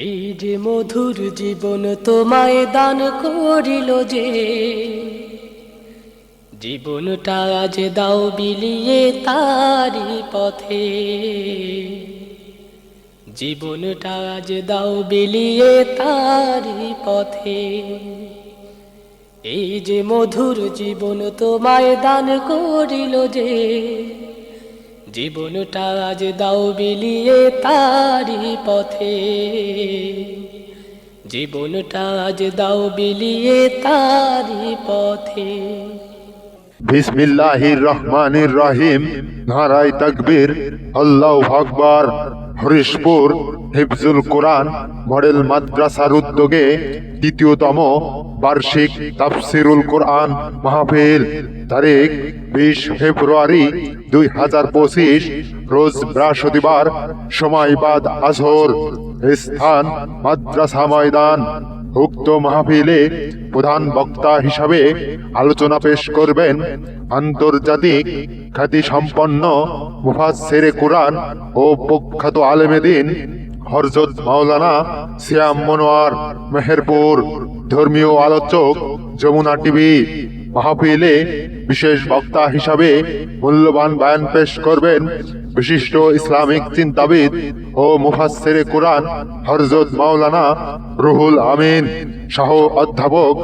এই যে মধুর জীবন তোমায় দান করিল যে, জীবনটা আজ দাও বিলিয়ে তারি পথে। জীবনটা আজ দাও বিলিয়ে তারি পথে। এই যে মধুর জীবন তোমায় দান করিল যে, জীবনটা আজ দাও বিলিয়ে তারি পথে। জীবনটা আজ দাও বিলিয়ে তারি পথে। বিসমিল্লাহির রহমানির রহিম। নারায়ে তাকবীর, আল্লাহু আকবার। হরিশপুর হিফজুল কোরআন মডেল মাদ্রাসার উদ্যোগে দ্বিতীয়তম বার্ষিক তাফসিরুল কোরআন মাহফিল, তারিখ 20 ফেব্রুয়ারি 2025, রোজ বৃহস্পতিবার, সময় বাদ আসর, স্থান মাদ্রাসা ময়দান। উক্ত মাহফিলে প্রধান বক্তা হিসাবে আলোচনা পেশ করবেন আন্তর্জাতিক খ্যাতি সম্পন্ন মুফাসসিরে কোরআন ও প্রখ্যাত আলেমে দ্বীন হযরত মাওলানা সিয়াম মনোয়ার মেহেরপুর। ধর্মীয় আলোচক যমুনা টিভি। মাহফিলে বিশেষ বক্তা হিসাবে মূল্যবান বয়ান পেশ করবেন বিশিষ্ট ইসলামিক চিন্তাবিদ ও মুফাসসিরে কোরআন হযরত মাওলানা রুহুল আমিন, সহ অধ্যাপক,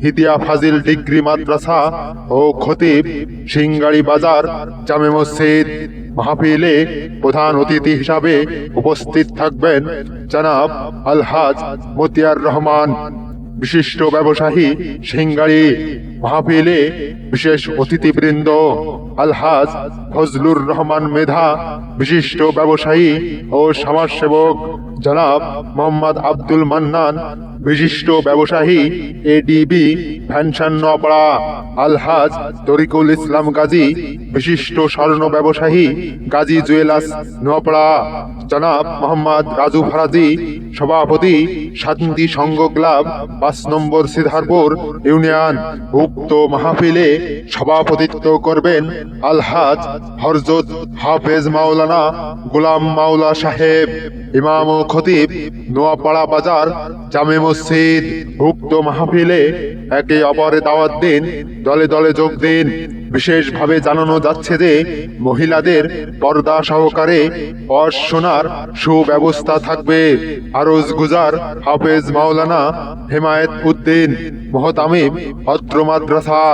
হিতিয়া ফাজিল ডিগ্রি মাদ্রাসা ও খতিব, সিংগাড়ি বাজার জামে মসজিদ। মাহফিলে প্রধান অতিথি হিসাবে উপস্থিত থাকবেন জনাব আলহাজ মতিয়ার রহমান, বিশিষ্ট ব্যবসায়ী, সিংগাড়ি। মাহফিলে বিশেষ অতিথিবৃন্দ আলহাজ ফজলুর রহমান মেধা, বিশিষ্ট ব্যবসায়ী ও সমাজসেবক জনাব মোহাম্মদ আব্দুল মান্নান, বিশিষ্ট ব্যবসায়ী, এডিবি ফ্যানশন নোয়াপাড়া। আলহাজ তরিকুল ইসলাম গাজী, বিশিষ্ট স্বর্ণ ব্যবসায়ী, গাজী জুয়েলার্স নোয়াপাড়া। জনাব মোহাম্মদ রাজু ফারাজি, সভাপতি, শান্তি সংঘ ক্লাব, 5 নম্বর সিদ্ধারপুর ইউনিয়ন। উক্ত মাহফিলে সভাপতিত্ব করবেন আলহাজ হযরত হাফেজ মাওলানা গোলাম মাওলা সাহেব, ইমাম ও খতিব, নোয়াপাড়া বাজার জামে মসজিদ। উক্ত মাহফিলে একে অপরে দাওয়াত দিন, দলে দলে যোগ দিন। বিশেষভাবে জানানো যাচ্ছে যে মহিলাদের পর্দা সহকারে ওয়াজ শোনার সুব্যবস্থা থাকবে। আরজ গুজার হাফেজ মাওলানা হেমায়েত উদ্দিন মোহতামিম, অত্র মাদ্রাসা।